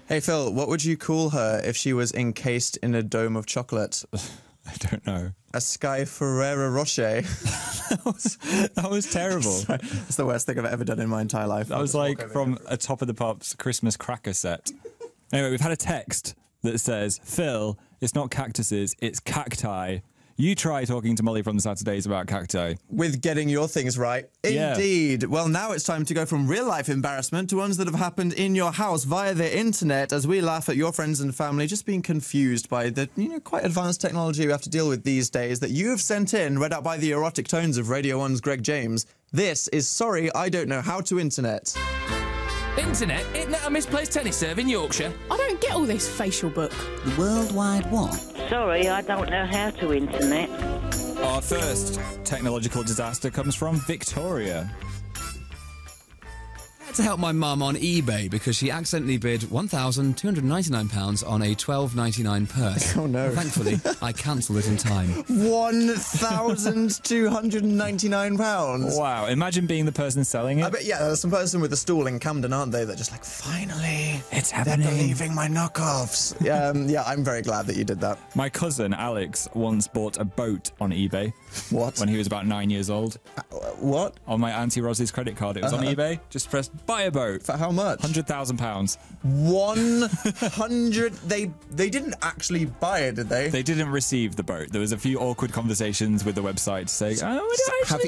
Hey, Phil, what would you call her if she was encased in a dome of chocolate? I don't know. A Sky Ferrero Rocher. That was terrible. It's the worst thing I've ever done in my entire life. That was like from a Top of the Pops Christmas cracker set. Anyway, we've had a text that says, Phil, it's not cactuses, it's cacti. You try talking to Molly from the Saturdays about cacti. With getting your things right. Yeah. Indeed. Well, now it's time to go from real-life embarrassment to ones that have happened in your house via the internet as we laugh at your friends and family just being confused by the, quite advanced technology we have to deal with these days that you have sent in, read out by the erotic tones of Radio 1's Greg James. This is Sorry, I Don't Know How to Internet. Internet? Isn't that a misplaced tennis serve in Yorkshire? I don't get all this facial book. The World Wide what? Sorry, I don't know how to internet. Our first technological disaster comes from Victoria. I had to help my mum on eBay because she accidentally bid £1,299 on a $12.99 purse. Oh, no. Thankfully, I cancelled it in time. £1,299. Wow, imagine being the person selling it. I bet, yeah, there's some person with a stool in Camden, aren't they? They're just like, finally, It's they're happening. believing my knockoffs. Yeah, I'm very glad that you did that. My cousin, Alex, once bought a boat on eBay. What? When he was about 9 years old. What? On my Auntie Rosie's credit card, it was on eBay. Just pressed buy a boat. For how much? £100,000. 100. They didn't actually buy it, did they? They didn't receive the boat. There was a few awkward conversations with the website saying,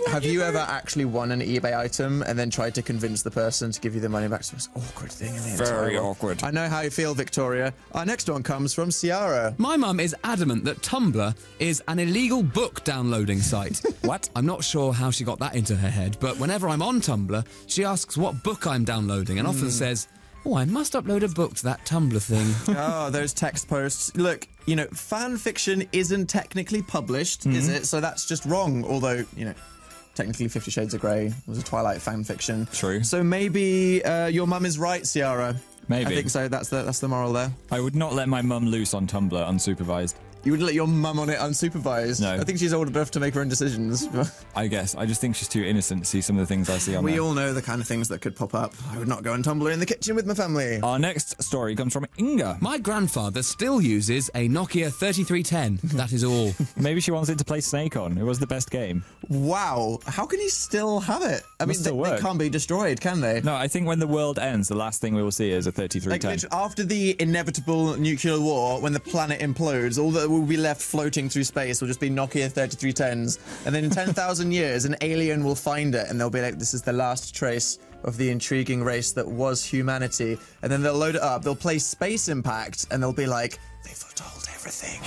Have you ever actually won an eBay item and then tried to convince the person to give you the money back? It's the most awkward thing in the entire Very world. awkward. I know how you feel, Victoria. Our next one comes from Ciara. My mum is adamant that Tumblr is an illegal book downloading site. What? I'm not sure how she got that into her head, but whenever I'm on Tumblr, she asks what book I'm downloading and often says, oh, I must upload a book to that Tumblr thing. Oh, those text posts. Look, fan fiction isn't technically published, is it? So that's just wrong. Although, technically 50 Shades of Grey was a Twilight fan fiction. True. So maybe your mum is right, Ciara. Maybe. I think so. That's the moral there. I would not let my mum loose on Tumblr unsupervised. You would let your mum on it unsupervised? No. I think she's old enough to make her own decisions. I guess. I just think she's too innocent to see some of the things I see on there. We all know the kind of things that could pop up. I would not go on Tumblr in the kitchen with my family. Our next story comes from Inga. My grandfather still uses a Nokia 3310. That is all. Maybe she wants it to play Snake on. It was the best game. Wow. How can he still have it? I mean, still they work. can't be destroyed, can they? No, I think when the world ends, the last thing we will see is a 3310. Literally, after the inevitable nuclear war, when the planet implodes, all that will be left floating through space will just be Nokia 3310s. And then in 10,000 years, an alien will find it and they'll be like, this is the last trace of the intriguing race that was humanity. And then they'll load it up, they'll play Space Impact, and they'll be like, they foretold everything.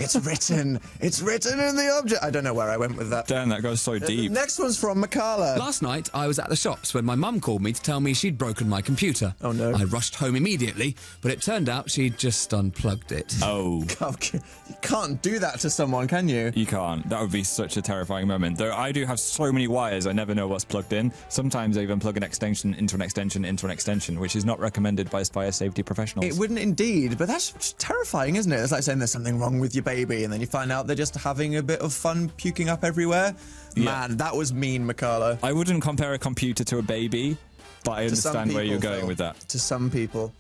It's written. It's written in the object. I don't know where I went with that. Damn, that goes so deep. Next one's from Makala. Last night, I was at the shops when my mum called me to tell me she'd broken my computer. Oh, no. I rushed home immediately, but it turned out she'd just unplugged it. Oh. You can't do that to someone, can you? You can't. That would be such a terrifying moment. Though I do have so many wires, I never know what's plugged in. Sometimes I even plug an extension into an extension into an extension, which is not recommended by fire safety professionals. It wouldn't indeed, but that's just terrifying, isn't it? It's like saying there's something wrong with your baby, and then you find out they're just having a bit of fun puking up everywhere. Yeah. Man, that was mean, Makala. I wouldn't compare a computer to a baby, but I To some understand where people, you're going Phil. with that. To some people.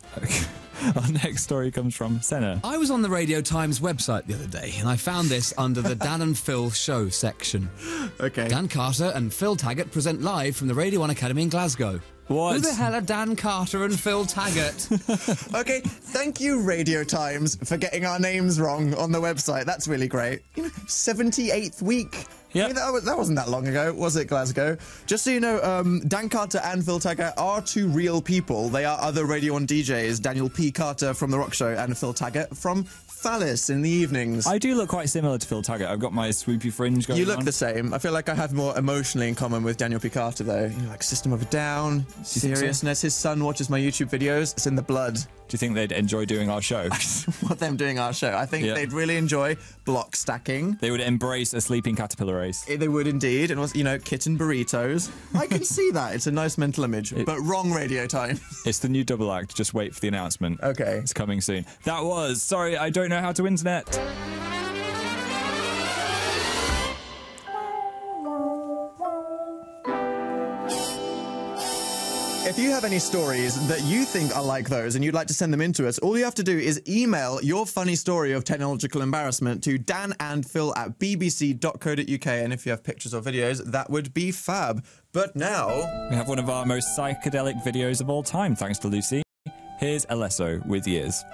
Our next story comes from Senna. I was on the Radio Times website the other day, and I found this under the Dan and Phil show section. Okay. Dan Carter and Phil Taggart present live from the Radio 1 Academy in Glasgow. What? Who the hell are Dan Carter and Phil Taggart? Okay, thank you, Radio Times, for getting our names wrong on the website. That's really great. 78th week. Yep. I mean, that wasn't that long ago, was it, Glasgow? Just so you know, Dan Carter and Phil Taggart are two real people. They are other Radio 1 DJs, Daniel P. Carter from The Rock Show and Phil Taggart from Phallus in the evenings. I do look quite similar to Phil Taggart. I've got my swoopy fringe going on. You look the same. I feel like I have more emotionally in common with Daniel P. Carter, though. Like System of a Down, think so? seriousness. His son watches my YouTube videos. It's in the blood. Do you think they'd enjoy doing our show? What them doing our show. I think Yeah. they'd really enjoy block stacking. They would embrace a sleeping caterpillar race. They would indeed. And was, kitten burritos. I can see that. It's a nice mental image. But wrong Radio Time. It's the new double act. Just wait for the announcement. Okay. It's coming soon. That was Sorry, I Don't Know How to Internet. If you you have any stories that you think are like those and you'd like to send them in to us, all you have to do is email your funny story of technological embarrassment to danandphil@bbc.co.uk, and if you have pictures or videos, that would be fab. But now... We have one of our most psychedelic videos of all time, thanks to Lucy. Here's Alesso with Years.